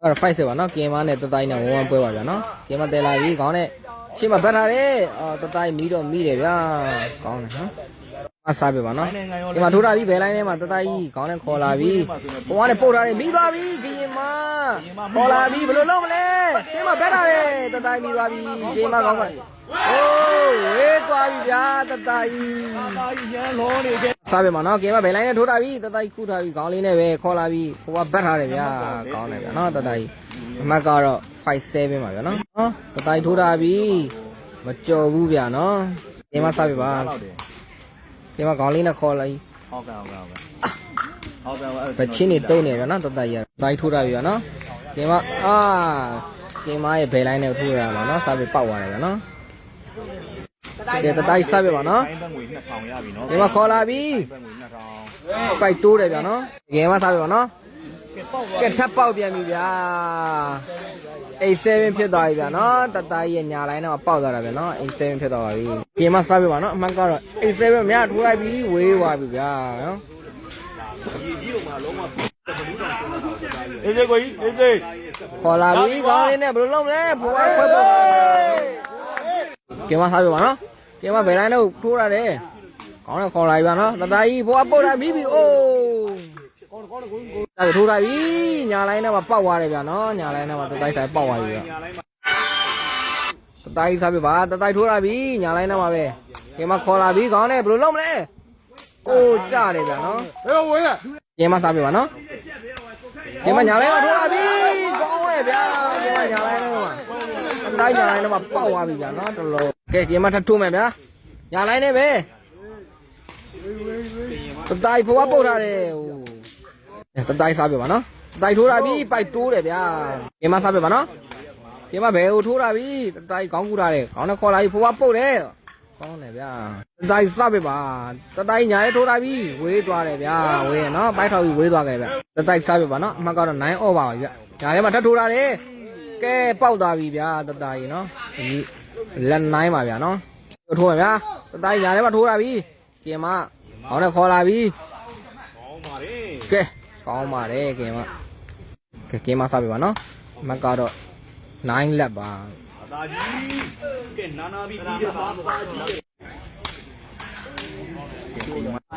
အဲ့ဖိုက်စေပါနော်ကင်မနဲ့တတိုင်းနဲ့ဝမ်းပွဲပါဗျာနော်ကင်မတဲလာပြီခေါင်းနဲ့ရှေ့မှာဘတ်ထားတယ်တတိုင်းမီတော့မီတယ်ဗျာကောင်းတယ်နော်အစားပြပါနော်ဒီမှာထိုးထားပြီဘယ်လိုင်းထဲမှာတတိုင်းကြီးခေါင်းနဲ့ခေါ်လာပြီဘဝနဲ့ပုတ်ထားတယ်မီသွားပြီကင်မခေါ်လာပြီဘယ်လိုလုပ်မလဲရှေ့မှာဘတ်ထားတယ်တတိုင်းမီသွားပြီကင်မခေါင်းကအိုးဝေးသွားပြီဗျာတတိုင်းရန်လောနေတယ်စားပြပါနော်ကင်မဘယ်လိုင်းနဲ့ထိုးထားပြီတတိုင်းခုထားပြီခေါင်းလေးနဲ့ပဲခေါ်လာပြီဘဝဘတ်ထားတယ်ဗျာကောင်းတယ်ဗျာနော်တတိုင်းအမှတ်ကတော့57ပါဗျာနော်တတိုင်းထိုးထားပြီမကြော်ဘူးဗျာနော်ကင်မစားပြပါဒီမှာခေါင်းလေးနဲ့ခေါ်လိုက်ဟုတ်ကဲ့ပချင်းနေတုံးနေဗျာနော်တတရတိုင်းထိုးတာပြီဗျာနော်ဒီမှာကင်မရဲ့ဘယ်လိုင်းနဲ့ထိုးရမှာနော်စားပြပောက်သွားတယ်ဗျာနော်ဒီတတိုင်းစားပြပါနော်ဒီမှာခေါ်လာပြီပိုက်တိုးတယ်ဗျာနော်ကင်မစားပြပါနော်ကဲထပ်ပေါက်ပြန်ပြီဗျာA7ဖြစ်သွားပြီဗျာနော်တတိုင်းရဲ့ညာလိုင်းနဲ့ပေါက်သွားတာဗျာနော် A7 ဖြစ်သွားပါပြီကင်မစားပြပါနော်အမှန်ကတော့ A7 မြတ်ထိုးလိုက်ပြီဝေးသွားပြီဗျာနော်အေးကိုကြီးအေးခေါ်လာပြီခေါင်းလေးနဲ့ဘယ်လိုလုပ်မလဲဘွားခွဲပေါ့ကင်မစားပြပါနော်ကင်မဘယ်တိုင်းတော့ထိုးရတယ်ခေါင်းနဲ့ခေါ်လာပြီဗျာနော်တတိုင်းဘွားပုတ်တာပြီးပြီအိုးထိုးထားပြီညာလိုင်းနဲ့မှာပေါက်သွားတယ်ဗျာနော်ညာလိုင်းနဲ့မှာတတိုက်ဆိုင်ပေါက်သွားပြီဗျာတတိုက်စားပြပါတတိုက်ထိုးထားပြီညာလိုင်းနဲ့မှာပဲကင်မခေါ်လာပြီခေါင်းနဲ့ဘယ်လိုလုပ်မလဲအိုးကြတယ်ဗျာနော်ဘယ်လိုဝင်လဲကင်မစားပြပါနော်ကင်မညာလိုင်းမှာထိုးလာပြီကောင်းတယ်ဗျာကင်မညာလိုင်းနဲ့မှာတတိုက်ညာလိုင်းနဲ့မှာပေါက်သွားပြီဗျာနော်တော်တော်ကဲကင်မထထိုးမယ်ဗျာညာလိုင်းနဲ့ပဲတတိုက်ဖွားပုတ်ထားတယ်ဟိုတတိုင်းစားပြပါနော်တိုက်ထိုးတာပြီပိုက်တိုးတယ်ဗျာကင်မစားပြပါနော်ကင်မဘယ်ကိုထိုးတာပြီတတိုင်းခေါင်းကူထားတယ်ခေါင်းနဲ့ခေါ်လာပြီဖွားပုတ်တယ်ကောင်းတယ်ဗျာတတိုင်းစားပြပါတတိုင်းညာလေးထိုးတာပြီဝေးသွားတယ်ဗျာဝေးရနော်ပိုက်ထောက်ပြီးဝေးသွားကြတယ်ဗျတတိုင်းစားပြပါနော်အမှတ်ကတော့9 over ပါဗျညာထဲမှာထပ်ထိုးတာတယ်ကဲပေါက်သွားပြီဗျာတတိုင်းနော်ဒီလက်9ပါဗျာနော်ထိုးမယ်ဗျာတတိုင်းညာထဲမှာထိုးတာပြီကင်မခေါင်းနဲ့ခေါ်လာပြီကဲကောင်းပါတယ်ကင်မကင်မစားပြပါနော်အမှတ်ကတော့9လက်ပါအသာကြီးကဲနာနာပြီးပြီးတဲ့ပါကြီး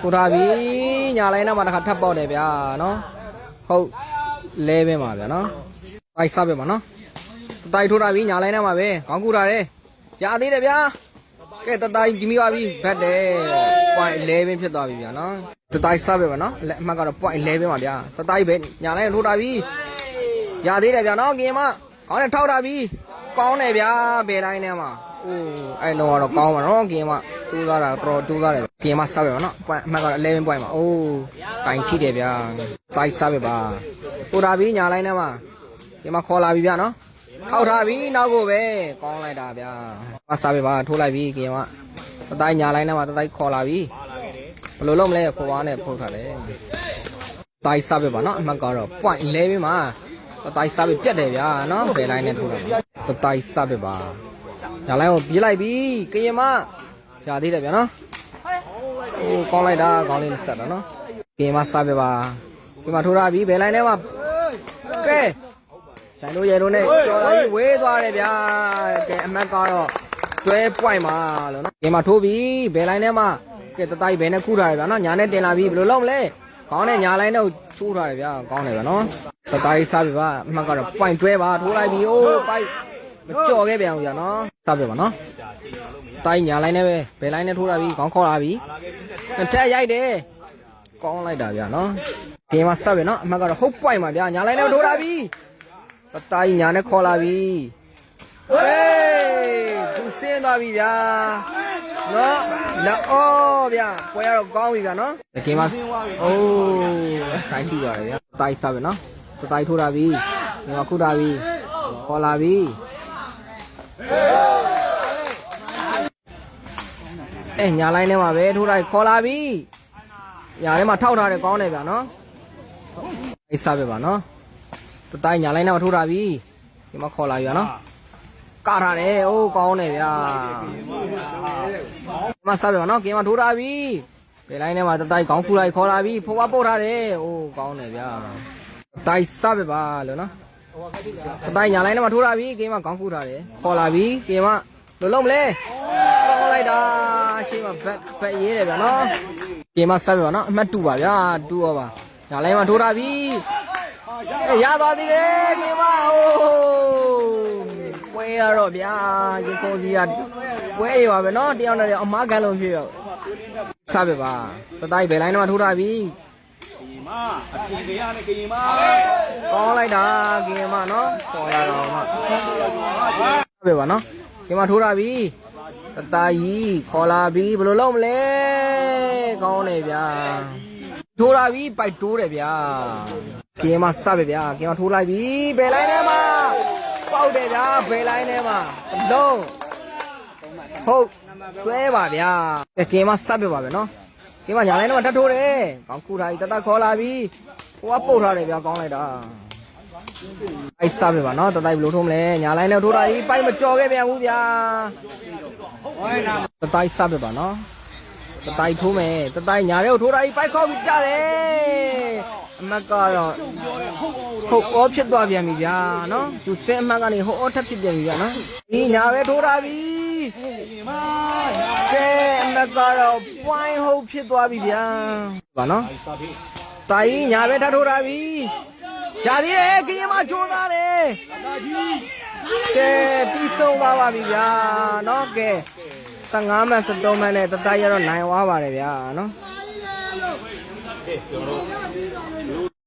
ထိုးထားပြီညာလိုင်းနောက်မှာတစ်ခါထပ်ပေါက်တယ်ဗျာနော်ဟုတ်လဲပဲပါဗျာနော်တိုက်စားပြပါနော်တိုက်ထိုးထားပြီညာလိုင်းနောက်မှာပဲခေါင်းကူထားတယ်ကြားသေးတယ်ဗျာကဲတတိုင်းဒီမိပါပြီဘတ်တယ် point 11ဖြစ်သွားပြီဗျာနော်တတိုင်းစားပဲပါနော်လက်အမှတ်ကတော့ point 11ပါဗျာတတိုင်းပဲညာလိုက်ထိုးတာပြီရသေးတယ်ဗျာနော်ကင်မကောင်းတယ်ထောက်တာပြီကောင်းတယ်ဗျာဘယ်တိုင်းထဲမှာအိုးအဲ့လုံးကတော့ကောင်းပါနော်ကင်မကျိုးသားတာတော်ကျိုးသားတယ်ကင်မစားပဲပါနော် point အမှတ်ကတော့11 point ပါအိုးတိုင်ထိတယ်ဗျာတိုင်းစားပဲပါထိုးတာပြီညာလိုက်ထဲမှာကင်မခေါ်လာပြီဗျာနော်ထောက်ထားပြီနောက်ကိုပဲကောင်းလိုက်တာဗျာမစားပဲပါထိုးလိုက်ပြီကင်မတတိုင်းညာလိုက်ထဲမှာတတိုင်းခေါ်လာပြီဘယ်လိုလုပ်မလဲဖွားနဲ့ဖုတ်ထားတယ်တိုင်းစားပဲပါနော်အမှတ်ကတော့ point 11မှာတတိုင်းစားပဲပြတ်တယ်ဗျာနော်ဘယ်လိုင်းနဲ့ထိုးတာတတိုင်းစားပဲပါညာလိုက်ကိုပြေးလိုက်ပြီကရင်မရသေးတယ်ဗျာနော်ဟိုကောင်းလိုက်တာကောင်းလေးနဲ့ဆက်တာနော်ကရင်မစားပဲပါဒီမှာထိုးထားပြီဘယ်လိုင်းထဲမှာကဲဆိုင်တို့ရဲတို့နဲ့ကြော်လာပြီးဝေးသွားတယ်ဗျာကဲအမှတ်ကတော့12 point ပါလို့နော်ကင်မထိုးပြီဘယ်လိုင်းထဲမှာကဲတတိုင်းဘယ်နဲ့ခုထားရဗျာနော်ညာနဲ့တင်လာပြီဘယ်လိုလုပ်မလဲခေါင်းနဲ့ညာလိုင်းနဲ့ချိုးထားတယ်ဗျာကောင်းတယ်ဗျာနော်တတိုင်းစားပြီပါအမှတ်ကတော့ point 12ပါထိုးလိုက်ပြီအိုးပိုက်မကြော်ခဲ့ပြန်ဘူးဗျာနော်စားပြီပါနော်တိုင်းညာလိုင်းနဲ့ပဲဘယ်လိုင်းနဲ့ထိုးလာပြီခေါင်းခေါ်လာပြီထက်ရိုက်တယ်ကောင်းလိုက်တာဗျာနော်ကင်မစားပြီနော်အမှတ်ကတော့ဟုတ် point ပါဗျာညာလိုင်းနဲ့ထိုးလာပြီတတိုင်းညာနဲ့ခေါ်လာပြီဟေးသူစင်းသွားပြီဗျာနော်လောဗျာပွဲရတော့ကောင်းပြီဗျာနော်ကင်မအိုးတိုင်းထိပါတယ်ဗျာတိုက်စားပဲနော်တိုက်ထိုးတာပြီကင်မခုတာပြီခေါ်လာပြီညာလိုင်းထဲမှာပဲထိုးလိုက်ခေါ်လာပြီညာထဲမှာထောက်ထားတယ်ကောင်းတယ်ဗျာနော်တိုက်စားပဲပါနော်တိုက်ညာလိုင်းထဲမှာထိုးတာပြီကင်မခေါ်လာပြီဗျာနော်ကထားတယ်အိုးကောင်းတယ်ဗျာမစားပြပါနော်ကင်မထိုးထားပြီဘယ်လိုင်းထဲမှာတတိုက်ကောင်းဖူလိုက်ခေါ်လာပြီဖွားပုတ်ထားတယ်အိုးကောင်းတယ်ဗျာတိုက်စားပြပါလို့နော် တတိုင်းညာလိုက်နဲ့မှထိုးတာပြီကင်းမခေါင်းကူထားတယ်ခေါ်လာပြီကင်းမလုံးလုံးမလဲခေါ်လိုက်တာရှေ့မှာဘက်ရေးတယ်ဗျာနော်ကင်းမဆက်ပြီပါနော်အမှတ်2ပါဗျာ2ရောပါညာလိုက်မှထိုးတာပြီရသွားသေးတယ်ကင်းမဟိုးပွဲရတော့ဗျာရင်ကုန်စီကပွဲရပါပဲနော်တယောက်နဲ့အမားကန်လုံးဖြစ်ရောဆက်ပြီပါတတိုင်းဘယ်လိုင်းနဲ့မှထိုးတာပြီအပြင်ကရနဲ့ကရင်မကောင်းလိုက်တာကင်မနော်ခေါ်လာတော့မှပဲပါနော်ကင်မထိုးတာပြီတတကြီးခေါ်လာပြီဘယ်လိုလုပ်မလဲကောင်းတယ်ဗျာထိုးတာပြီပိုက်တိုးတယ်ဗျာကင်မစပဲဗျာကင်မထိုးလိုက်ပြီဘယ်လိုက်ထဲမှာပေါက်တယ်ဗျာဘယ်လိုက်ထဲမှာလုံးဟုတ်တွဲပါဗျာကင်မစပဲပါပဲနော်ကင်းမညာလိုက်တော့တတ်ထိုးတယ်ကောင်းခုထားကြီးတတခေါ်လာပြီဟိုကပုတ်ထားတယ်ဗျာကောင်းလိုက်တာအိုက်စားပဲပါနော်တတိုက်ဘယ်လိုထိုးမလဲညာလိုက်နဲ့ထိုးတာကြီးပိုက်မကြော်ခဲ့ပြန်ဘူးဗျာတတိုက်စားပဲပါနော်တတိုက်ထိုးမယ်တတိုက်ညာတွေကိုထိုးတာကြီးပိုက်ခေါက်ပြီးကြတယ်အမတ်ကတော့ဟုတ်အောဖြစ်သွားပြန်ပြီဗျာနော်သူစင်းအမတ်ကနေဟိုအောထပ်ဖြစ်ပြန်ပြီဗျာနော်ဒီညာပဲထိုးတာပြီကဲအမကတော့ပွိုင်းဟုတ်ဖြစ်သွားပြီဗျာဗာနော်တာကြီးညာပဲထထိုးတာပြီရှာသေးတယ်ကရင်မကျိုးသားတယ်ကဲပြီးဆုံးသွားပါပြီဗျာနော်ကဲ15မှတ်73မှတ်နဲ့တတရတော့နိုင်သွားပါတယ်ဗျာနော်